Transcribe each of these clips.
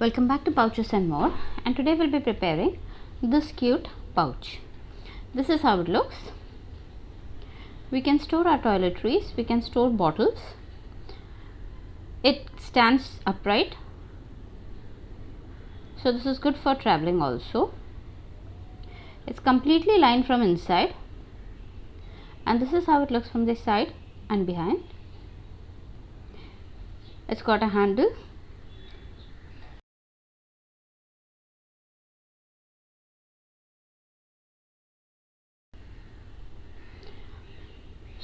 Welcome back to Pouches and More, and today we'll be preparing this cute pouch. This is how it looks. We can store our toiletries, we can store bottles. It stands upright, so this is good for traveling also. It's completely lined from inside, and this is how it looks from the side and behind. It's got a handle.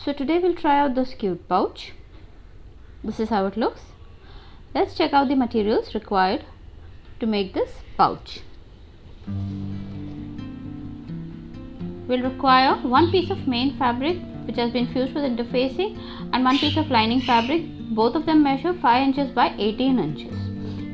So today we'll try out this cute pouch. This is how it looks. Let's check out the materials required to make this pouch. We'll require one piece of main fabric which has been fused with interfacing and one piece of lining fabric. Both of them measure 5 inches by 18 inches.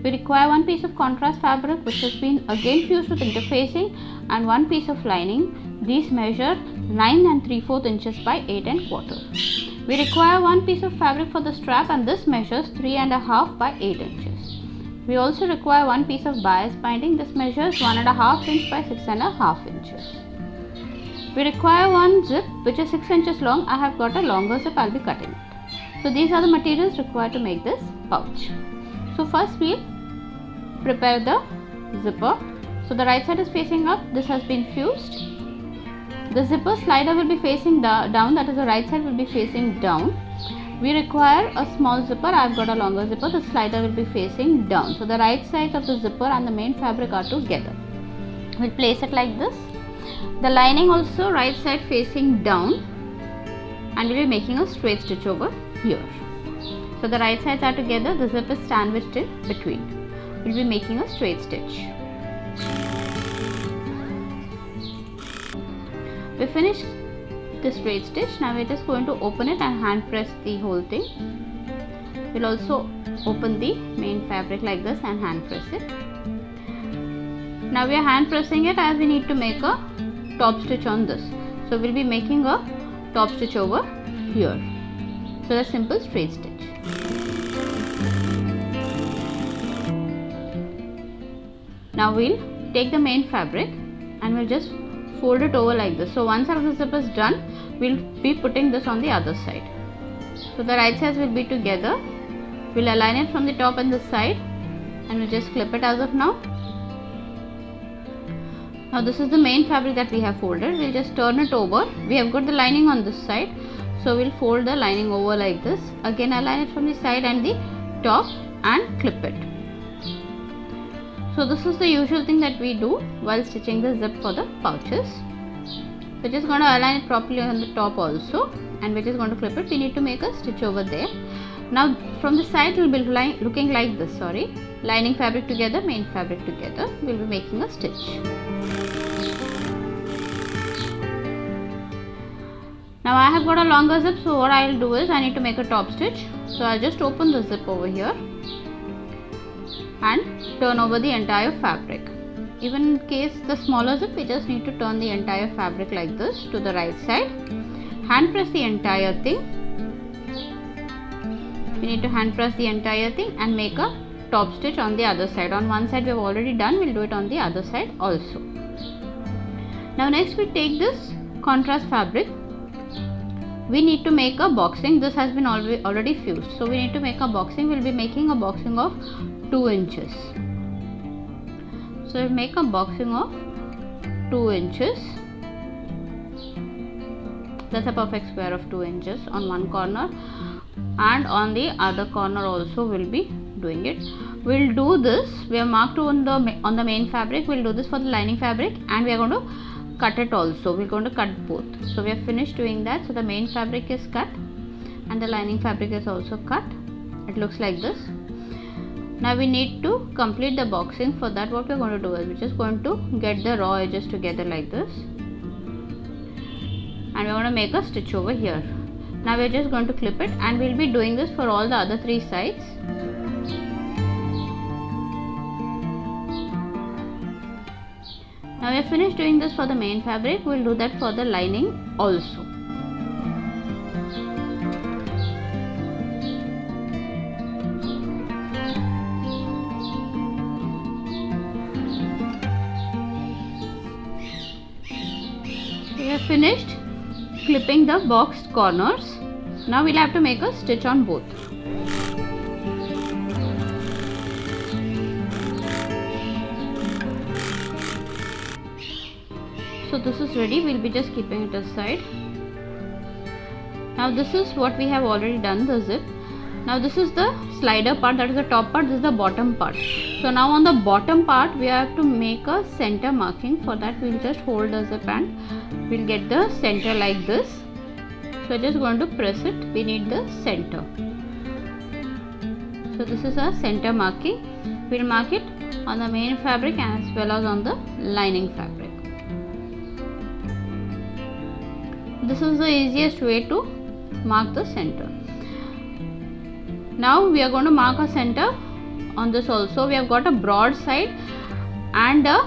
We require one piece of contrast fabric which has been again fused with interfacing and one piece of lining. These measure 9 and 3/4 inches by 8 1/4. We require one piece of fabric for the strap, and this measures 3 1/2 by 8 inches. We also require one piece of bias binding. This measures 1 1/2 inch by 6 1/2 inches. We require one zip which is 6 inches long. I have got a longer zip, I'll be cutting it. So these are the materials required to make this pouch. So first we'll prepare the zipper. So the right side is facing up, this has been fused. The zipper slider will be facing down, that is the right side will be facing down. We require a small zipper. I have got a longer zipper. The slider will be facing down. So the right sides of the zipper and the main fabric are together. We'll place it like this. The lining also right side facing down, and we'll be making a straight stitch over here. So the right sides are together, the zip is sandwiched in between. We'll be making a straight stitch. We finished the straight stitch. Now we're just going to open it and hand press the whole thing. We'll also open the main fabric like this and hand press it. Now we are hand pressing it as we need to make a top stitch on this. So we'll be making a top stitch over here. So a simple straight stitch. Now we'll take the main fabric and we'll just fold it over like this. So one side of the zip is done, we'll be putting this on the other side. So the right sides will be together. We'll align it from the top and the side, and we'll just clip it as of now. Now this is the main fabric that we have folded. We'll just turn it over. We have got the lining on this side, so we'll fold the lining over like this. Again align it from the side and the top and clip it. So this is the usual thing that we do while stitching the zip for the pouches. We're just going to align it properly on the top also, and we're just going to clip it. We need to make a stitch over there. Now from the side it will be looking like this, lining fabric together, main fabric together. We'll be making a stitch. Now I have got a longer zip, so what I will do is I need to make a top stitch. So I'll just open the zip over here and turn over the entire fabric. Even in case the smaller zip, we just need to turn the entire fabric like this to the right side. Hand press the entire thing. We need to hand press the entire thing and make a top stitch on the other side. On one side we have already done, we'll do it on the other side also. Now next we take this contrast fabric. We need to make a boxing. This has been already fused, so we need to make a boxing. We'll be making a boxing of 2 inches. So we'll make a boxing of 2 inches. That's a perfect square of 2 inches on one corner, and on the other corner also we'll be doing it. We'll do this. We have marked on the main fabric. We'll do this for the lining fabric, and we are going to cut it also. We're going to cut both. So we have finished doing that. So the main fabric is cut and the lining fabric is also cut. It looks like this. Now we need to complete the boxing. For that, what we're going to do is we're just going to get the raw edges together like this, and we're going to make a stitch over here. Now we're just going to clip it, and we'll be doing this for all the other 3 sides. Now we have finished doing this for the main fabric. We'll do that for the lining also. have finished clipping the boxed corners. Now we'll have to make a stitch on both. So this is ready, we'll be just keeping it aside. Now this is what we have already done, the zip. Now this is the slider part, that is the top part, this is the bottom part. So now on the bottom part we have to make a center marking. For that we'll just hold the zip and we'll get the center like this. So we're just going to press it, we need the center. So this is our center marking. We'll mark it on the main fabric as well as on the lining fabric. This is the easiest way to mark the center. Now we are going to mark a center on this also. We have got a broad side and a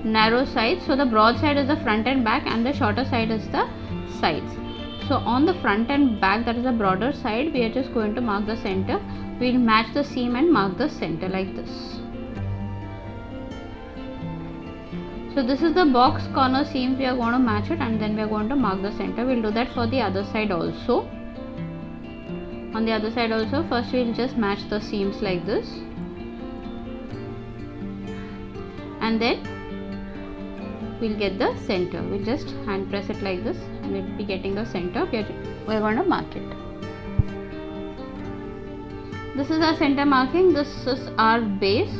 narrow side. So the broad side is the front and back and the shorter side is the sides. So on the front and back, that is the broader side, we are just going to mark the center. We will match the seam and mark the center like this. So this is the box corner seams, we are going to match it and then we are going to mark the center. We will do that for the other side also. On the other side also, first we will just match the seams like this. And then we'll get the center. We'll just hand press it like this and we'll be getting the center. We're going to mark it. This is our center marking. This is our base.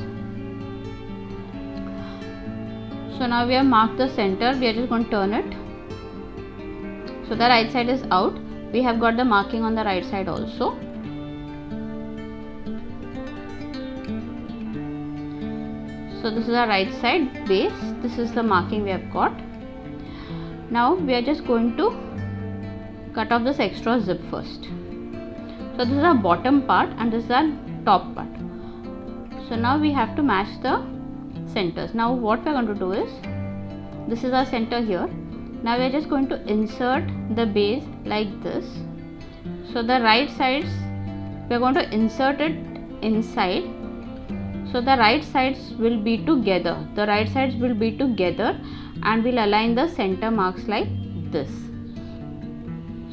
So now we have marked the center. We are just going to turn it. So the right side is out. We have got the marking on the right side also. So this is our right side base. This is the marking we have got. Now we are just going to cut off this extra zip first. So this is our bottom part and this is our top part. So now we have to match the centers. Now what we are going to do is, this is our center here. Now we are just going to insert the base like this. So the right sides, we are going to insert it inside. So the right sides will be together. The right sides will be together and we'll align the center marks like this.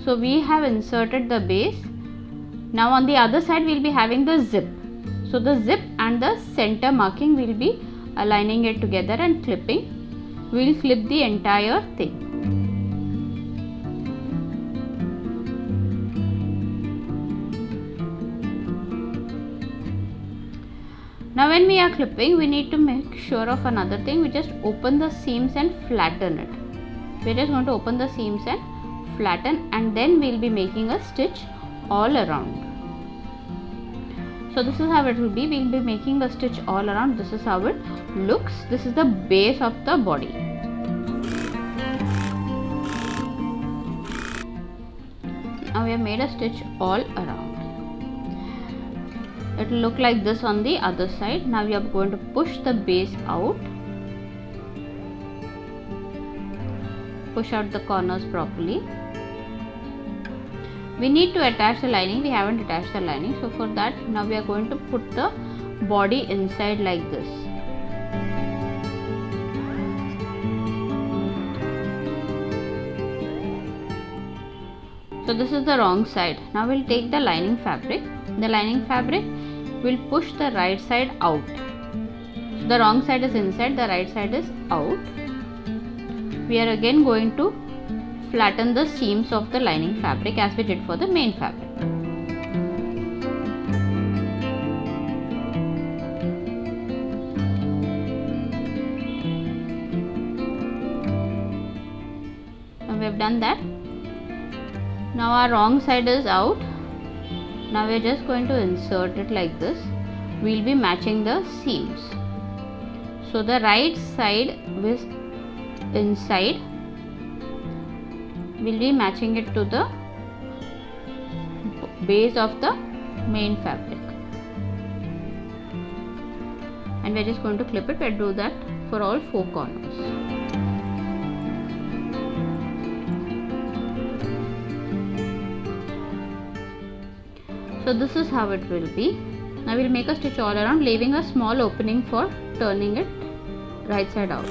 So we have inserted the base. Now on the other side we'll be having the zip. So the zip and the center marking will be aligning it together and clipping. We'll clip the entire thing. Now when we are clipping, we need to make sure of another thing. We just open the seams and flatten it. We're just going to open the seams and flatten and then we'll be making a stitch all around. So this is how it will be. We'll be making a stitch all around. This is how it looks. This is the base of the body. Now we have made a stitch all around. It will look like this on the other side. Now we are going to push the base out. Push out the corners properly. We need to attach the lining. We haven't attached the lining. So for that, now we are going to put the body inside like this. So this is the wrong side. Now we'll take the lining fabric. The lining fabric will push the right side out. So the wrong side is inside, the right side is out. We are again going to flatten the seams of the lining fabric as we did for the main fabric. Now we have done that. Now our wrong side is out. Now we are just going to insert it like this. We will be matching the seams. So the right side is inside. We will be matching it to the base of the main fabric. And we are just going to clip it. We will do that for all 4 corners. So this is how it will be. Now we will make a stitch all around, leaving a small opening for turning it right side out.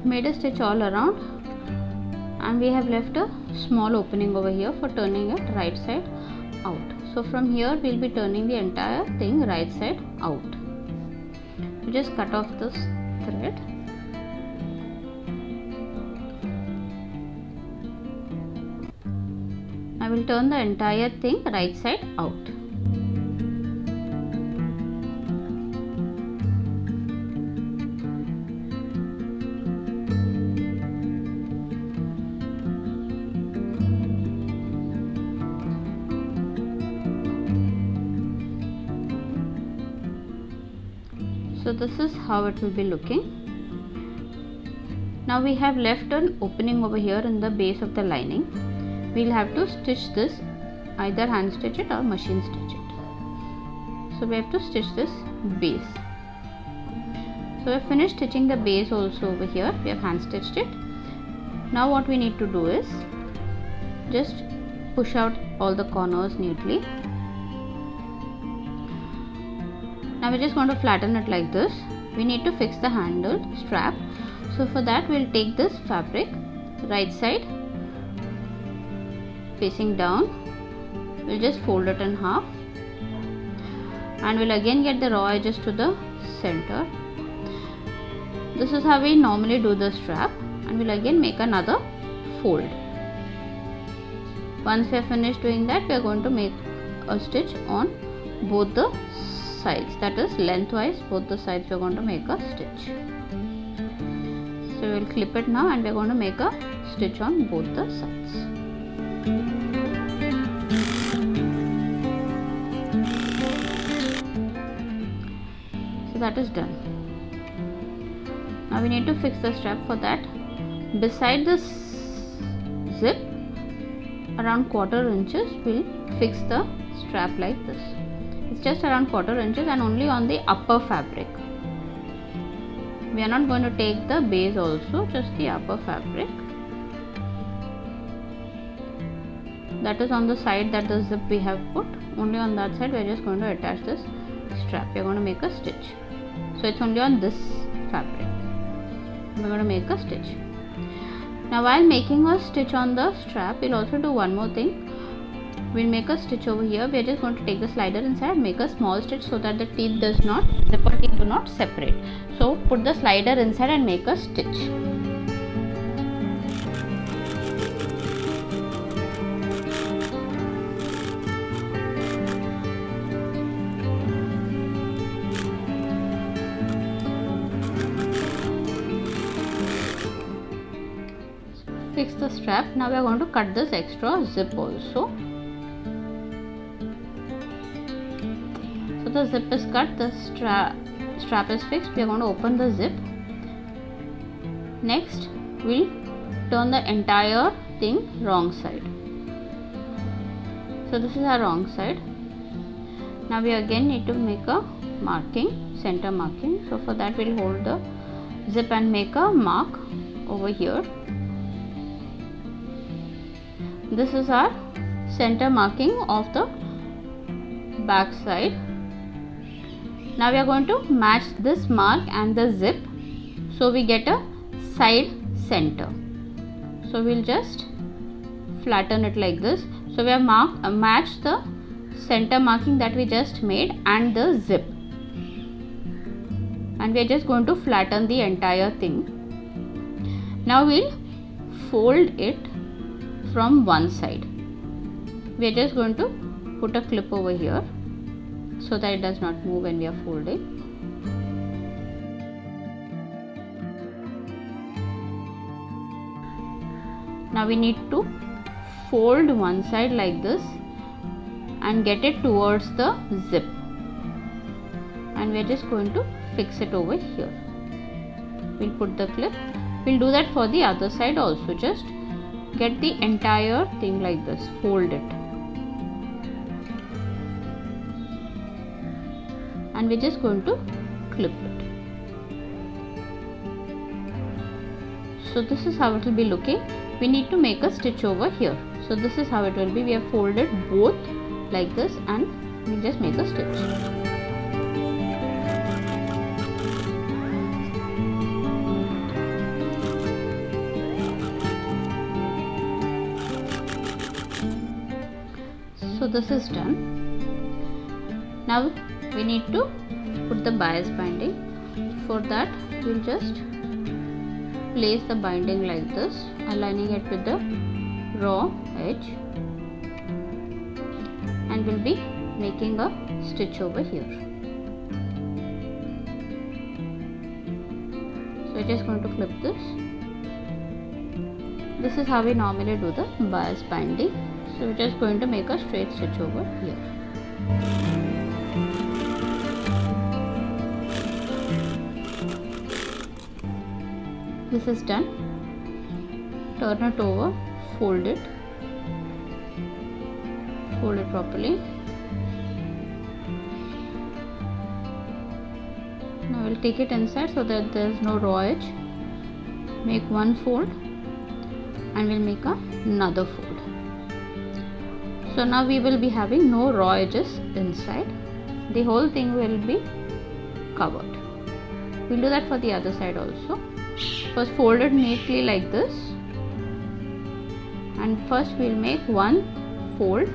made a stitch all around, and we have left a small opening over here for turning it right side out. So from here we'll be turning the entire thing right side out. We just cut off this thread. I will turn the entire thing right side out. So this is how it will be looking. Now we have left an opening over here in the base of the lining. We'll have to stitch this, either hand stitch it or machine stitch it. So we have to stitch this base. So we have finished stitching the base also over here. We have hand stitched it. Now what we need to do is just push out all the corners neatly. Now we're just going to flatten it like this. We need to fix the handle strap. So for that we'll take this fabric, right side facing down. We'll just fold it in half, and we'll again get the raw edges to the center. This is how we normally do the strap, and we'll again make another fold. Once we are finished doing that, we are going to make a stitch on both the sides, that is lengthwise both the sides we are going to make a stitch. So we will clip it now, and we are going to make a stitch on both the sides. So that is done. Now we need to fix the strap. For that, beside this zip around 1/4 inches, we'll fix the strap like this. It's just around 1/4 inches and only on the upper fabric. We are not going to take the base also, just the upper fabric. That is on the side that the zip we have put. Only on that side we are just going to attach this strap. We are going to make a stitch. So it's only on this fabric. We are going to make a stitch. Now while making a stitch on the strap, we'll also do one more thing. We'll make a stitch over here. We are just going to take the slider inside, make a small stitch so that the zipper teeth do not separate. So put the slider inside and make a stitch. Fix the strap. Now we are going to cut this extra zip also. So the zip is cut, the strap is fixed. We are going to open the zip. Next we'll turn the entire thing wrong side. So this is our wrong side. Now we again need to make a marking, center marking. So for that we'll hold the zip and make a mark over here. This is our center marking of the back side. Now we are going to match this mark and the zip, so we get a side center. So we'll just flatten it like this. So we have matched the center marking that we just made and the zip, and we are just going to flatten the entire thing. Now we'll fold it from one side. We are just going to put a clip over here so that it does not move when we are folding. Now we need to fold one side like this and get it towards the zip, and we are just going to fix it over here. We'll put the clip. We'll do that for the other side also. Just get the entire thing like this, fold it, and we're just going to clip it. So this is how it will be looking. We need to make a stitch over here. So this is how it will be. We have folded both like this, and we'll just make a stitch. this is done. Now we need to put the bias binding. For that we'll just place the binding like this, aligning it with the raw edge, and we'll be making a stitch over here. So we're just going to clip this. This is how we normally do the bias binding. So we're just going to make a straight stitch over here. This is done. Turn it over, fold it properly. Now we'll take it inside so that there is no raw edge. Make one fold and we'll make another fold. So now we will be having no raw edges inside. The whole thing will be covered. We'll do that for the other side also. First fold it neatly like this, and first we'll make one fold,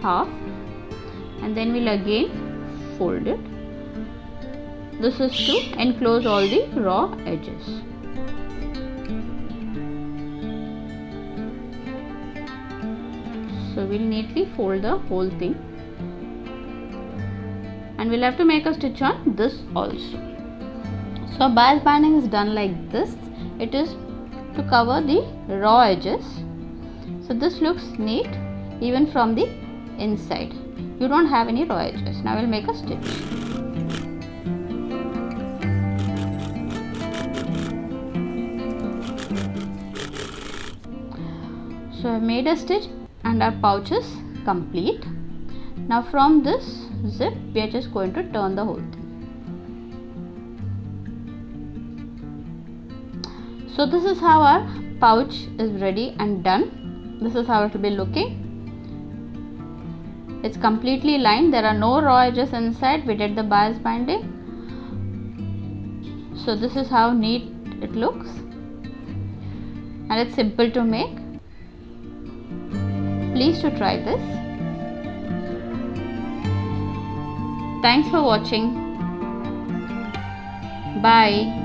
half, and then we'll again fold it. This is to enclose all the raw edges. So we'll neatly fold the whole thing, and we'll have to make a stitch on this also. So bias binding is done like this. It is to cover the raw edges. So this looks neat even from the inside. You don't have any raw edges. Now we'll make a stitch. So I've made a stitch and our pouch is complete. Now from this zip we are just going to turn the whole thing. So this is how our pouch is ready and done. This is how it will be looking. It's completely lined. There are no raw edges inside. We did the bias binding. So this is how neat it looks, and it's simple to make. Please to try this. Thanks for watching. Bye.